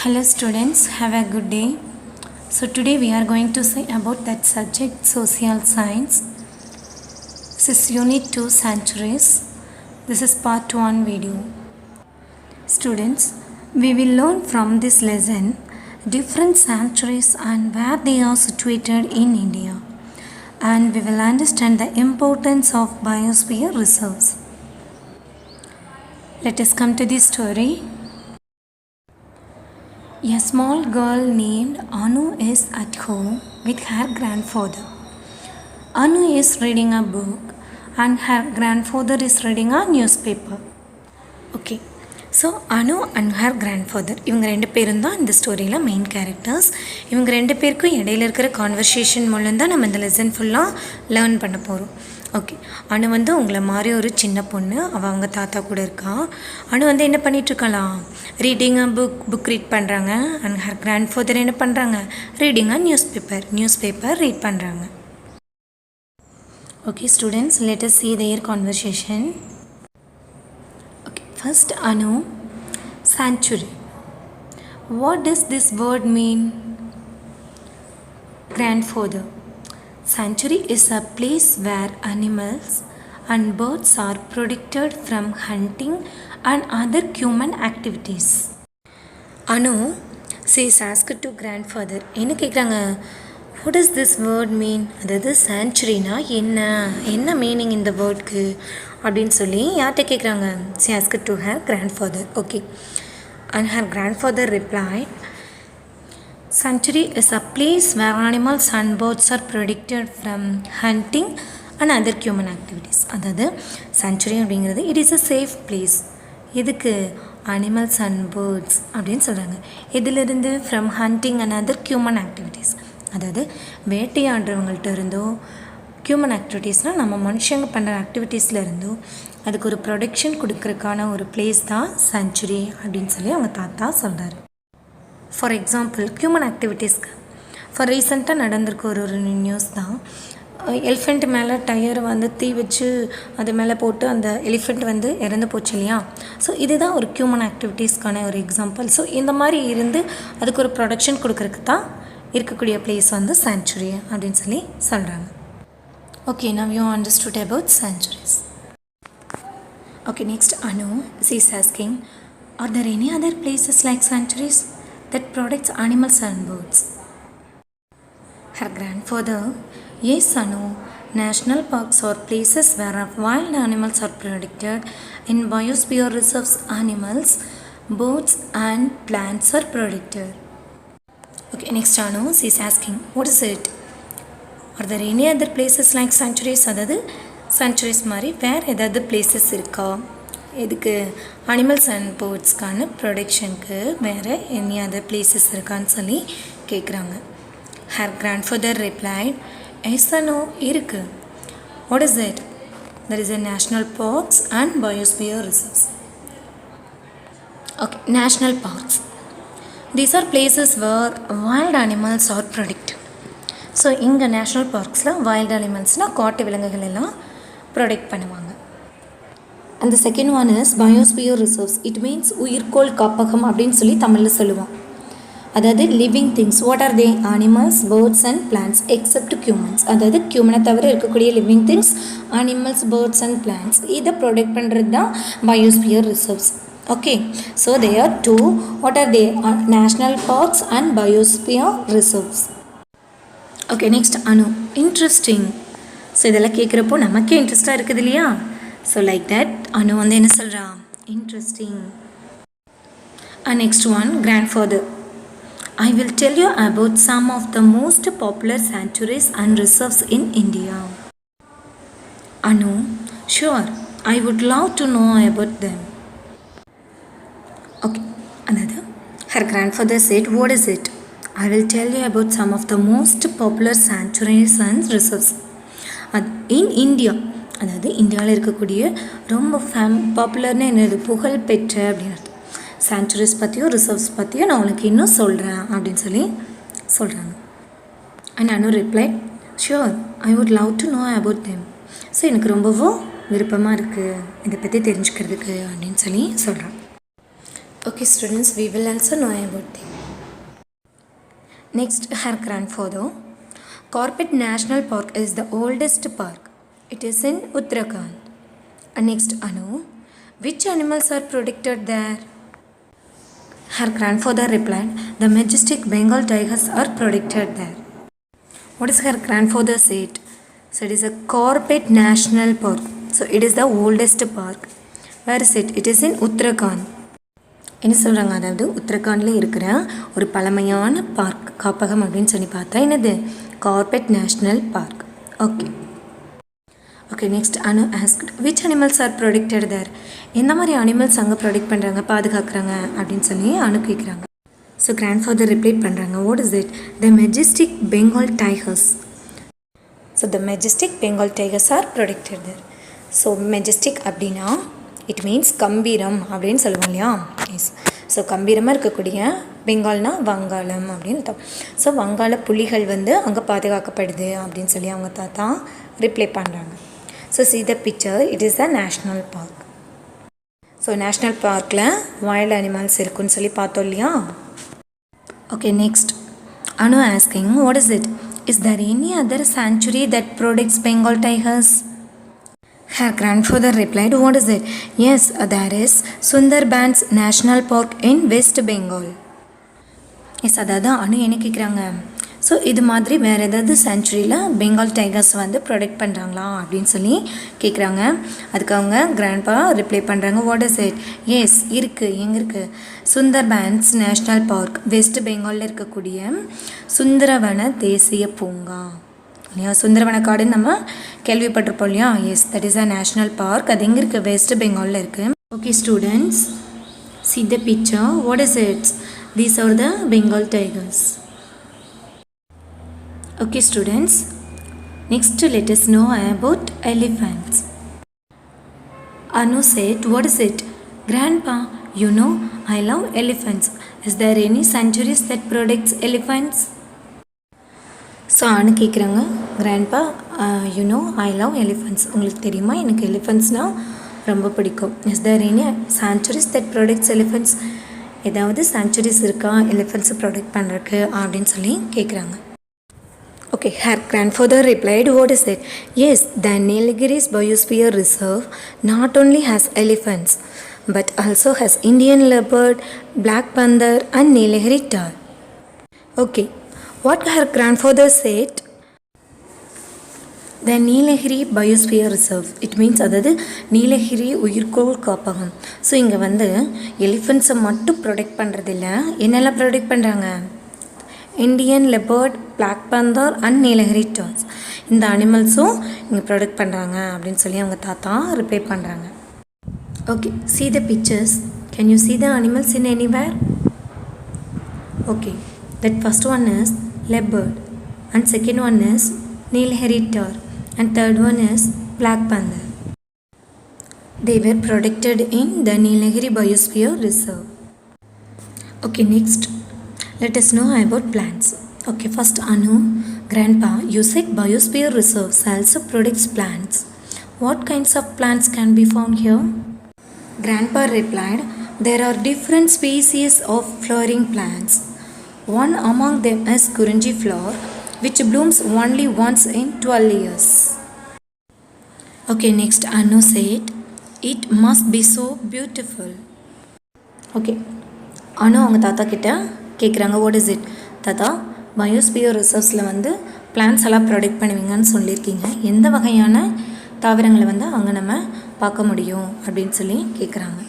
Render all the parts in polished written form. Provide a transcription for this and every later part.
Hello students, have a good day. So today we are going to say about that subject social science. This is unit 2 centuries. This is part 1 video. Students, we will learn from this lesson different centuries and where they are situated in India. And we will understand the importance of biosphere reserves. Let us come to the story. A small girl named Anu is at home with her grandfather. Anu is reading a book and her grandfather is reading a newspaper. Okay, so Anu and her grandfather இவங்க ரெண்டு பேரும் தான் இந்த ஸ்டோரியில் main characters. இவங்க ரெண்டு பேருக்கும் இடையில இருக்கிற கான்வர்சேஷன் மூலம் தான் நம்ம இந்த லெசன் ஃபுல்லாக லேர்ன் பண்ண போகிறோம். ஓகே, அனு வந்து உங்களை மாதிரி ஒரு சின்ன பொண்ணு, அவங்க தாத்தா கூட இருக்கா. அனு வந்து என்ன பண்ணிகிட்ருக்கலாம், ரீடிங் அ புக் ரீட் பண்ணுறாங்க. அண்ட் ஹர் கிராண்ட் ஃபாதர் என்ன பண்ணுறாங்க, reading a newspaper read பண்ணுறாங்க. Okay students, let us see their conversation. Okay, first Anu, sanctuary. What does this word mean? Grandfather, sanctuary is a place where animals and birds are protected from hunting and other human activities. Anu says asked to grandfather, என்ன கேட்குறாங்க, what does this word mean? அதாவது sanctuaryனா என்ன meaning இந்த வேர்டுக்கு அப்படின்னு சொல்லி யார்கிட்ட கேட்குறாங்க. she asked to her grandfather. Okay, and her grandfather replied, sanctuary is a place where animals and birds are protected from hunting and other human activities. அதாவது sanctuary அப்படிங்கிறது it is a safe place. எதுக்கு, animals and birds அப்படின்னு சொல்கிறாங்க. இதிலிருந்து from hunting and other human activities, அதாவது வேட்டையாடுறவங்கள்ட்ட இருந்தோ human ஆக்டிவிட்டீஸ்னால் நம்ம மனுஷங்க பண்ணுற ஆக்டிவிட்டீஸில் இருந்தோ அதுக்கு ஒரு ப்ரொடெக்ஷன் கொடுக்கறதுக்கான ஒரு பிளேஸ் தான் sanctuary அப்படின்னு சொல்லி அவங்க தாத்தா சொல்கிறார். ஃபார் எக்ஸாம்பிள் ஹியூமன் ஆக்டிவிட்டீஸ்க்கு ஃபார் ரீசெண்டாக நடந்திருக்க ஒரு நியூஸ் தான், எலிஃபெண்ட் மேலே டயரை வந்து தீ வச்சு அது மேலே போட்டு அந்த எலிஃபெண்ட் வந்து இறந்து போச்சு இல்லையா. ஸோ இதுதான் ஒரு ஹியூமன் ஆக்டிவிட்டீஸ்க்கான ஒரு எக்ஸாம்பிள். ஸோ இந்த மாதிரி இருந்து அதுக்கு ஒரு ப்ரொடக்ஷன் கொடுக்கறதுக்கு தான் இருக்கக்கூடிய பிளேஸ் வந்து sanctuary அப்படின்னு சொல்லி சொல்கிறாங்க. Okay, now you understood about sanctuaries. Okay, next Anu, she is asking, are there any other places like sanctuaries that protects animals and birds? Her grandfather, yes Anu, national parks are places where wild animals are protected. In biosphere reserves, animals, birds and plants are protected. Okay, next Anu, she is asking, what is it? Are there any other places like sanctuaries? அதாவது sanctuaries மாதிரி வேறு ஏதாவது places இருக்கா, இதுக்கு animals and பேர்ட்ஸ்க்கான ப்ரொடெக்ஷனுக்கு வேறு any other places இருக்கான்னு சொல்லி கேட்குறாங்க. Her grandfather replied, yes no இருக்குது. What is it? There is a national parks and biosphere reserves. Okay, national parks, these are places where wild animals are protected. So இங்கே national பார்க்ஸில் wild அனிமல்ஸ்னால் காட்டு விலங்குகள் எல்லாம் ப்ரொடெக்ட் பண்ணுவாங்க. அந்த second one is biosphere reserves. It means உயிர்கோள் காப்பகம் அப்படின்னு சொல்லி தமிழில் சொல்லுவோம். அதாவது living things. What are they? Animals, birds and plants except humans. அதாவது ஹியூமனை தவிர இருக்கக்கூடிய living things, animals, birds and plants, இதை ப்ரொடெக்ட் பண்ணுறது தான் biosphere reserves. Okay, so there are two. What are they? National parks and biosphere reserves. Okay, next Anu, interesting. So இதெல்லாம் கேட்குறப்போ நமக்கே இன்ட்ரெஸ்டாக இருக்குது இல்லையா. ஸோ லைக் தட் அனு வந்து என்ன சொல்கிறா, interesting. Next one, grandfather, I will tell you about some of the most popular sanctuaries and reserves in India. Anu, sure, I would love to know about them. Okay, another. Her grandfather said, what is it? I will tell you about some of the most popular sanctuaries and reserves in India. அதாவது இந்தியாவில் இருக்கக்கூடிய ரொம்ப பாப்புலர்னு என்னது, புகழ் பெற்ற அப்படின்னு அர்த்தம். Sanctuaries பற்றியும் ரிசர்வ்ஸ் பற்றியும் நான் உனக்கு இன்னும் சொல்கிறேன் அப்படின்னு சொல்லி சொல்கிறாங்க. And Anu reply, sure, I would love to know about them. So எனக்கு ரொம்பவும் விருப்பமாக இருக்குது இதை பற்றி தெரிஞ்சுக்கிறதுக்கு அப்படின்னு சொல்லி சொல்கிறான். Okay students, we will also know about them. Next, her grandfather. Corbett National Park is the oldest park. It is in Uttarakhand. Next, Anu. Which animals are protected there? Her grandfather replied, the majestic Bengal tigers are protected there. What is her grandfather said? So it is a Corbett National Park. So it is the oldest park. Where is it? It is in Uttarakhand. என்ன சொல்கிறாங்க, அதாவது உத்தரகாண்டில் இருக்கிற ஒரு பழமையான park காப்பகம் அப்படின்னு சொல்லி பார்த்தா என்னது, Corbett national park. Okay okay next Anu asked which animals are protected there. எந்த மாதிரி அனிமல்ஸ் அங்கே ப்ரொடெக்ட் பண்ணுறாங்க, பாதுகாக்கிறாங்க அப்படின்னு சொல்லி அனு கேட்குறாங்க. ஸோ கிராண்ட்ஃபாதர் ரிப்ளை பண்ணுறாங்க, what is it, the majestic Bengal tigers. So the majestic Bengal tigers are protected there. So majestic அப்படின்னா இட் மீன்ஸ் கம்பீரம் அப்படின்னு சொல்லுவோம் இல்லையா. எஸ், ஸோ கம்பீரமாக இருக்கக்கூடிய பெங்கால்னா வங்காளம் அப்படின்னு அர்த்தம். ஸோ வங்காள புலிகள் வந்து அங்கே பாதுகாக்கப்படுது அப்படின்னு சொல்லி அவங்க தாத்தா ரிப்ளை பண்ணுறாங்க. So see the picture, it is a national park. So national பார்க்கில் வைல்ட் அனிமல்ஸ் இருக்குன்னு சொல்லி பார்த்தோம் இல்லையா. Okay next Anu asking, what is it, is there any other sanctuary that protects Bengal tigers? Her grandfather replied, what is it? Yes, there is Sundarbans National Park in West Bengal. Yes, அதாவது அனு என்ன கேட்குறாங்க, so இது மாதிரி வேறு ஏதாவது சென்ச்சுரியில் Bengal tigers வந்து ப்ரொடெக்ட் பண்ணுறாங்களா அப்படின்னு சொல்லி கேட்குறாங்க. அதுக்கு அவங்க கிராண்ட்பா ரிப்ளை பண்ணுறாங்க, வாட் இஸ் இட், எஸ் இருக்குது, எங்கே இருக்குது, சுந்தர்பான்ஸ் நேஷ்னல் பார்க், வெஸ்ட் பெங்காலில் இருக்கக்கூடிய சுந்தரவன தேசிய பூங்கா இல்லையா. சுந்தரவன காடுன்னு நம்ம கேள்விப்பட்டிருப்போம் இல்லையா. Yes, that is a national park. அது எங்கே இருக்குது, வெஸ்ட் பெங்காலில் இருக்குது. Okay students, see the picture, what is it, these are the Bengal tigers. Okay students, next let us know about elephants. Anu said, what is it, grandpa, you know I love elephants, is there any sanctuaries that protects elephants? ஸோ அனு கேட்குறாங்க, grandpa you know I love elephants, உங்களுக்கு தெரியுமா எனக்கு எலிஃபென்ட்ஸ்னால் ரொம்ப பிடிக்கும். Is there any sanctuaries that protects elephants, ஏதாவது sanctuaries இருக்கா எலிஃபென்ட்ஸை ப்ரொடெக்ட் பண்ணுறக்கு அப்படின்னு சொல்லி கேட்குறாங்க. Okay, her grandfather replied, what is it, yes the Nilgiris biosphere reserve not only has elephants but also has Indian leopard, black panther and Nilgiri tahr. Okay, what her grandfather said, the Nilgiri biosphere reserve, it means அதாவது நீலகிரி உயிர்கோள் காப்பகம். So இங்கே வந்து எலிஃபென்ட்ஸை மட்டும் protect பண்ணுறதில்ல, என்னெல்லாம் protect பண்ணுறாங்க, Indian leopard, black panther and Nilgiri tahrs, இந்த அனிமல்ஸும் இங்கே ப்ரொடெக்ட் பண்ணுறாங்க அப்படின்னு சொல்லி அவங்க தாத்தா ரிப்ளை பண்ணுறாங்க. Okay, see the pictures, can you see the animals in anywhere? Okay, that first one is leopard and second one is Nilgiri tahr and third one is black panther. They were protected in the Nilgiri Biosphere Reserve. Okay, next let us know about plants. Okay, first Anu, grandpa, you said Biosphere Reserve also protects plants. What kinds of plants can be found here? Grandpa replied, there are different species of flowering plants. One among them is Kurunji flower, which blooms only once in 12 years. Okay, next Anu said, it must be so beautiful. Okay, Anu அவங்க தாத்தா கிட்ட கேட்குறாங்க, what is it, தாத்தா biosphere ரிசர்வ்ஸில் வந்து plans எல்லாம் protect பண்ணுவீங்கன்னு சொல்லியிருக்கீங்க, எந்த வகையான தாவரங்களை வந்து அங்கே நம்ம பார்க்க முடியும் அப்படின்னு சொல்லி கேட்குறாங்க.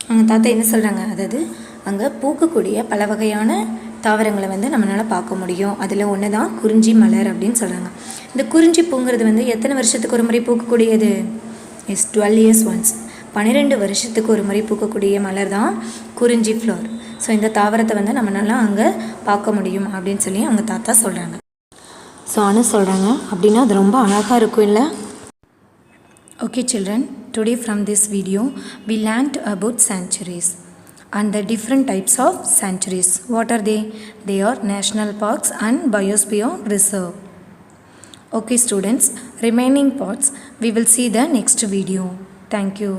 அவங்க தாத்தா என்ன சொல்கிறாங்க, அதாவது அங்கே பூக்கக்கூடிய பல வகையான தாவரங்களை வந்து நம்மளால் பார்க்க முடியும், அதில் ஒன்று தான் குறிஞ்சி மலர் அப்படின்னு சொல்கிறாங்க. இந்த குறிஞ்சி பூங்கிறது வந்து எத்தனை வருஷத்துக்கு ஒரு முறை பூக்கக்கூடியது, இஸ் 12 years once, 12 வருஷத்துக்கு ஒரு முறை பூக்கக்கூடிய மலர் தான் குறிஞ்சி ஃப்ளவர். ஸோ இந்த தாவரத்தை வந்து நம்மளால் அங்கே பார்க்க முடியும் அப்படின்னு சொல்லி அவங்க தாத்தா சொல்கிறாங்க. ஸோ ஆனால் சொல்கிறாங்க அப்படின்னா அது ரொம்ப அழகாக இருக்கும் இல்லை. Okay children, today from this video we learned about sanctuaries and the different types of sanctuaries. What are they? They are national parks and biosphere reserve. Okay students, remaining parts we will see the next video. Thank you.